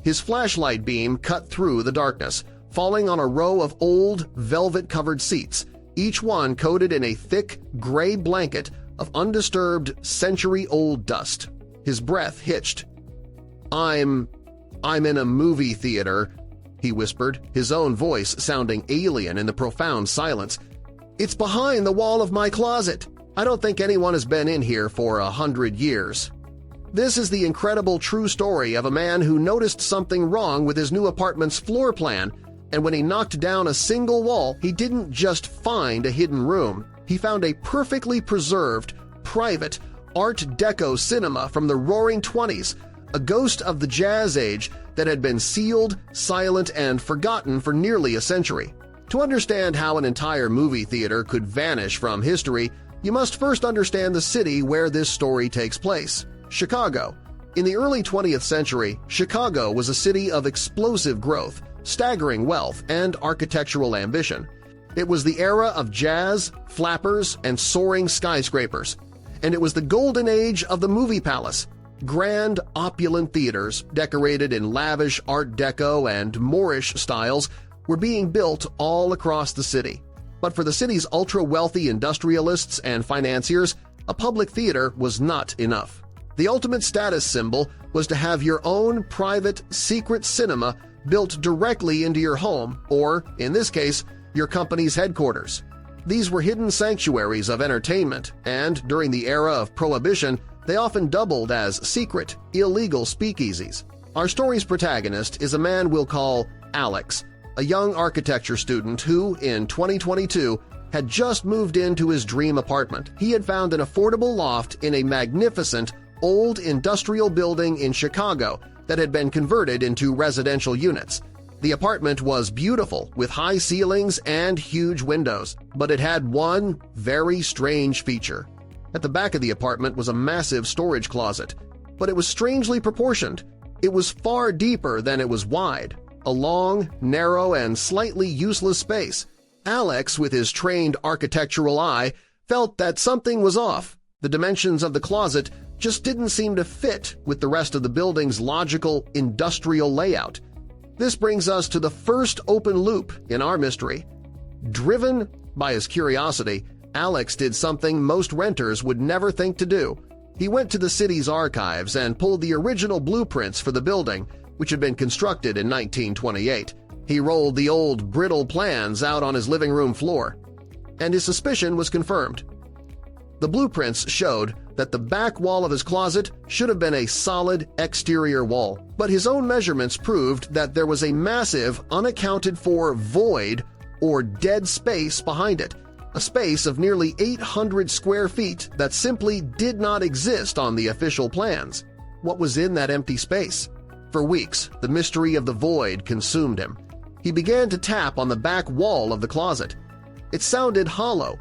His flashlight beam cut through the darkness, falling on a row of old, velvet-covered seats, each one coated in a thick, gray blanket of undisturbed, century-old dust. His breath hitched. I'm in a movie theater," he whispered, his own voice sounding alien in the profound silence. "It's behind the wall of my closet. I don't think anyone has been in here for 100 years." This is the incredible true story of a man who noticed something wrong with his new apartment's floor plan, and when he knocked down a single wall, he didn't just find a hidden room. He found a perfectly preserved, private, Art Deco cinema from the roaring 20s, a ghost of the Jazz Age that had been sealed, silent, and forgotten for nearly a century. To understand how an entire movie theater could vanish from history, you must first understand the city where this story takes place: Chicago. In the early 20th century, Chicago was a city of explosive growth, staggering wealth, and architectural ambition. It was the era of jazz, flappers, and soaring skyscrapers. And it was the golden age of the movie palace. Grand, opulent theaters, decorated in lavish Art Deco and Moorish styles, were being built all across the city. But for the city's ultra-wealthy industrialists and financiers, a public theater was not enough. The ultimate status symbol was to have your own private, secret cinema built directly into your home or, in this case, your company's headquarters. These were hidden sanctuaries of entertainment, and during the era of Prohibition, they often doubled as secret, illegal speakeasies. Our story's protagonist is a man we'll call Alex, a young architecture student who, in 2022, had just moved into his dream apartment. He had found an affordable loft in a magnificent, old industrial building in Chicago that had been converted into residential units. The apartment was beautiful, with high ceilings and huge windows, but it had one very strange feature. At the back of the apartment was a massive storage closet, but it was strangely proportioned. It was far deeper than it was wide, a long, narrow, and slightly useless space. Alex, with his trained architectural eye, felt that something was off. The dimensions of the closet just didn't seem to fit with the rest of the building's logical, industrial layout. This brings us to the first open loop in our mystery. Driven by his curiosity, Alex did something most renters would never think to do. He went to the city's archives and pulled the original blueprints for the building, which had been constructed in 1928. He rolled the old, brittle plans out on his living room floor, and his suspicion was confirmed. The blueprints showed that the back wall of his closet should have been a solid exterior wall, but his own measurements proved that there was a massive, unaccounted-for void or dead space behind it, a space of nearly 800 square feet that simply did not exist on the official plans. What was in that empty space? For weeks, the mystery of the void consumed him. He began to tap on the back wall of the closet. It sounded hollow.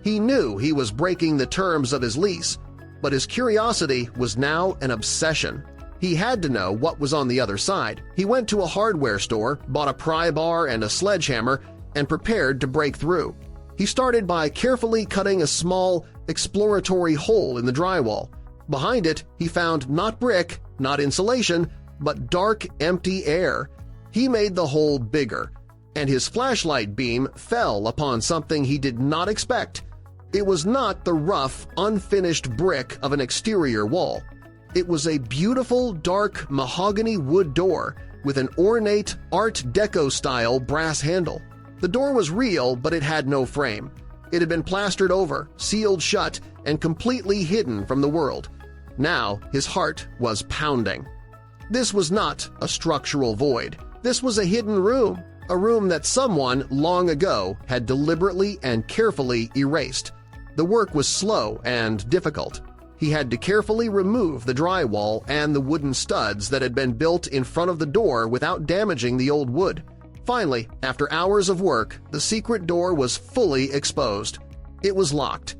He knew he was breaking the terms of his lease, but his curiosity was now an obsession. He had to know what was on the other side. He went to a hardware store, bought a pry bar and a sledgehammer, and prepared to break through. He started by carefully cutting a small, exploratory hole in the drywall. Behind it, he found not brick, not insulation, but dark, empty air. He made the hole bigger, and his flashlight beam fell upon something he did not expect. It was not the rough, unfinished brick of an exterior wall. It was a beautiful, dark mahogany wood door with an ornate Art Deco-style brass handle. The door was real, but it had no frame. It had been plastered over, sealed shut, and completely hidden from the world. Now his heart was pounding. This was not a structural void. This was a hidden room, a room that someone long ago had deliberately and carefully erased. The work was slow and difficult. He had to carefully remove the drywall and the wooden studs that had been built in front of the door without damaging the old wood. Finally, after hours of work, the secret door was fully exposed. It was locked.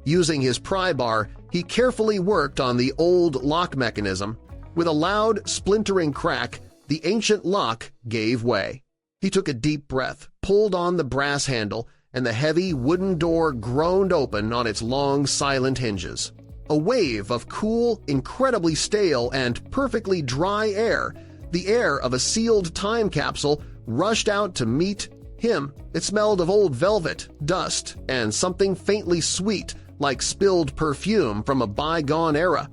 Using his pry bar, he carefully worked on the old lock mechanism. With a loud, splintering crack, the ancient lock gave way. He took a deep breath, pulled on the brass handle, and the heavy wooden door groaned open on its long, silent hinges. A wave of cool, incredibly stale, and perfectly dry air The air of a sealed time capsule rushed out to meet him. It smelled of old velvet, dust, and something faintly sweet like spilled perfume from a bygone era.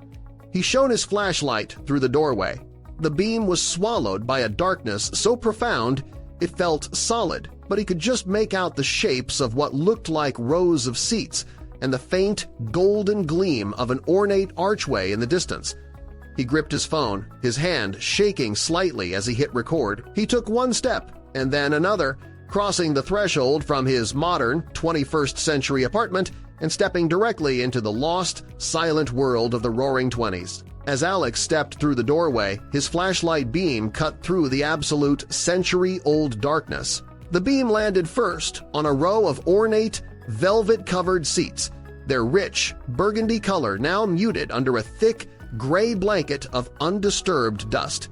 He shone his flashlight through the doorway. The beam was swallowed by a darkness so profound it felt solid, but he could just make out the shapes of what looked like rows of seats and the faint golden gleam of an ornate archway in the distance. He gripped his phone, his hand shaking slightly as he hit record. He took one step and then another, crossing the threshold from his modern 21st century apartment and stepping directly into the lost, silent world of the Roaring Twenties. As Alex stepped through the doorway, his flashlight beam cut through the absolute century-old darkness. The beam landed first on a row of ornate, velvet-covered seats, their rich, burgundy color now muted under a thick, gray blanket of undisturbed dust.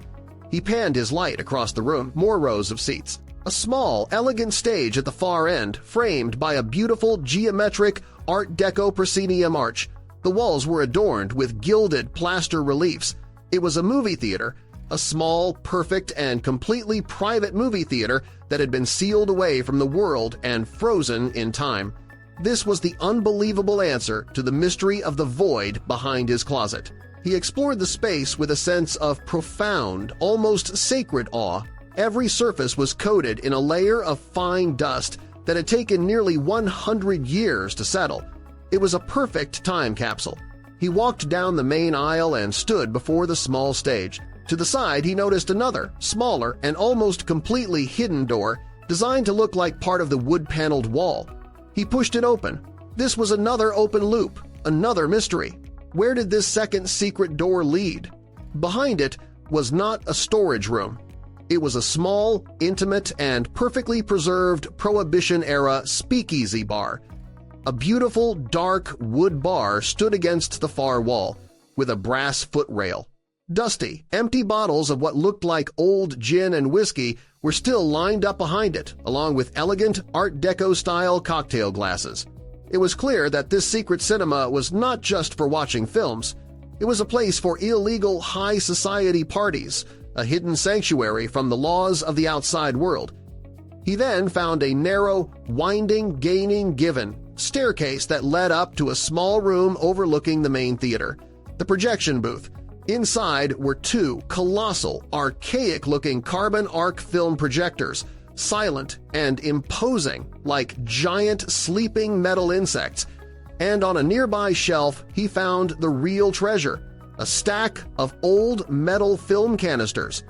He panned his light across the room, more rows of seats. A small, elegant stage at the far end, framed by a beautiful, geometric Art Deco proscenium arch. The walls were adorned with gilded plaster reliefs. It was a movie theater, a small, perfect, and completely private movie theater that had been sealed away from the world and frozen in time. This was the unbelievable answer to the mystery of the void behind his closet. He explored the space with a sense of profound, almost sacred awe. Every surface was coated in a layer of fine dust that had taken nearly 100 years to settle. It was a perfect time capsule. He walked down the main aisle and stood before the small stage. To the side, he noticed another, smaller, and almost completely hidden door designed to look like part of the wood-paneled wall. He pushed it open. This was another open loop, another mystery. Where did this second secret door lead? Behind it was not a storage room. It was a small, intimate, and perfectly preserved Prohibition-era speakeasy bar. A beautiful, dark wood bar stood against the far wall, with a brass footrail. Dusty, empty bottles of what looked like old gin and whiskey were still lined up behind it, along with elegant Art Deco-style cocktail glasses. It was clear that this secret cinema was not just for watching films. It was a place for illegal high society parties, a hidden sanctuary from the laws of the outside world. He then found a narrow, winding, given staircase that led up to a small room overlooking the main theater, the projection booth. Inside were two colossal, archaic-looking carbon arc film projectors, silent and imposing like giant sleeping metal insects. And on a nearby shelf he found the real treasure, a stack of old metal film canisters.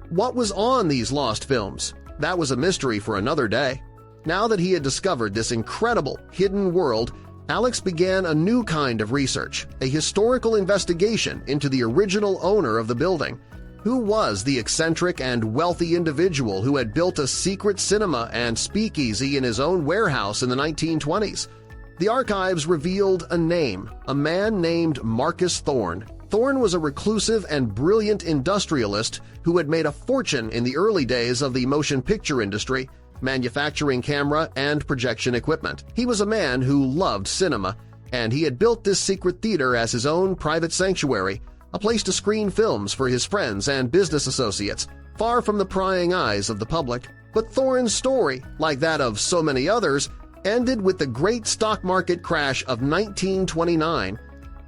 What was on these lost films? That was a mystery for another day. Now that he had discovered this incredible hidden world, Alex began a new kind of research, a historical investigation into the original owner of the building. Who was the eccentric and wealthy individual who had built a secret cinema and speakeasy in his own warehouse in the 1920s? The archives revealed a name, a man named Marcus Thorne. Thorne was a reclusive and brilliant industrialist who had made a fortune in the early days of the motion picture industry, manufacturing camera and projection equipment. He was a man who loved cinema, and he had built this secret theater as his own private sanctuary, a place to screen films for his friends and business associates, far from the prying eyes of the public. But Thorne's story, like that of so many others, ended with the great stock market crash of 1929.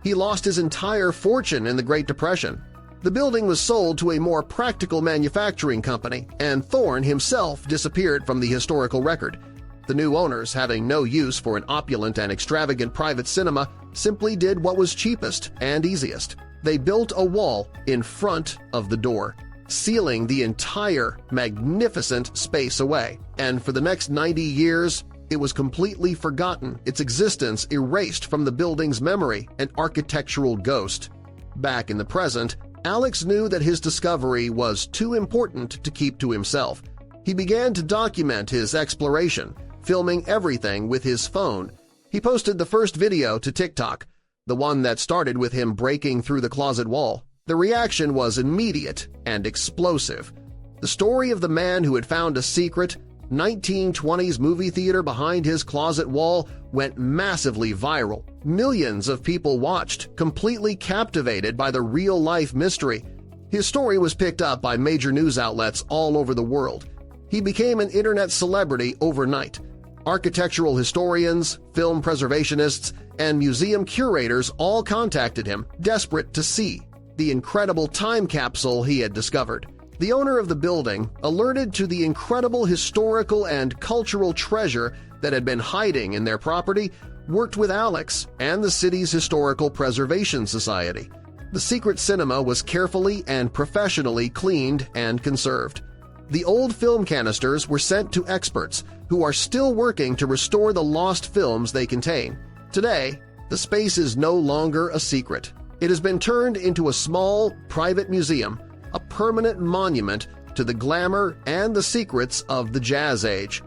He lost his entire fortune in the Great Depression. The building was sold to a more practical manufacturing company, and Thorne himself disappeared from the historical record. The new owners, having no use for an opulent and extravagant private cinema, simply did what was cheapest and easiest. They built a wall in front of the door, sealing the entire magnificent space away. And for the next 90 years, it was completely forgotten, its existence erased from the building's memory, an architectural ghost. Back in the present, Alex knew that his discovery was too important to keep to himself. He began to document his exploration, filming everything with his phone. He posted the first video to TikTok, the one that started with him breaking through the closet wall. The reaction was immediate and explosive. The story of the man who had found a secret 1920s movie theater behind his closet wall went massively viral. Millions of people watched, completely captivated by the real-life mystery. His story was picked up by major news outlets all over the world. He became an internet celebrity overnight. Architectural historians, film preservationists, and museum curators all contacted him, desperate to see the incredible time capsule he had discovered. The owner of the building, alerted to the incredible historical and cultural treasure that had been hiding in their property, worked with Alex and the city's Historical Preservation Society. The secret cinema was carefully and professionally cleaned and conserved. The old film canisters were sent to experts who are still working to restore the lost films they contain. Today, the space is no longer a secret. It has been turned into a small, private museum, a permanent monument to the glamour and the secrets of the Jazz Age.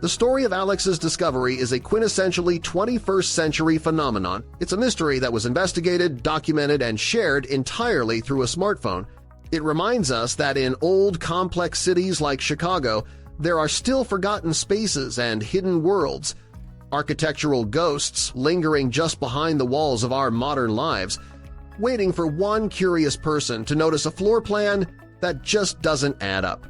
The story of Alex's discovery is a quintessentially 21st century phenomenon. It's a mystery that was investigated, documented, and shared entirely through a smartphone. It reminds us that in old, complex cities like Chicago, there are still forgotten spaces and hidden worlds, architectural ghosts lingering just behind the walls of our modern lives, waiting for one curious person to notice a floor plan that just doesn't add up.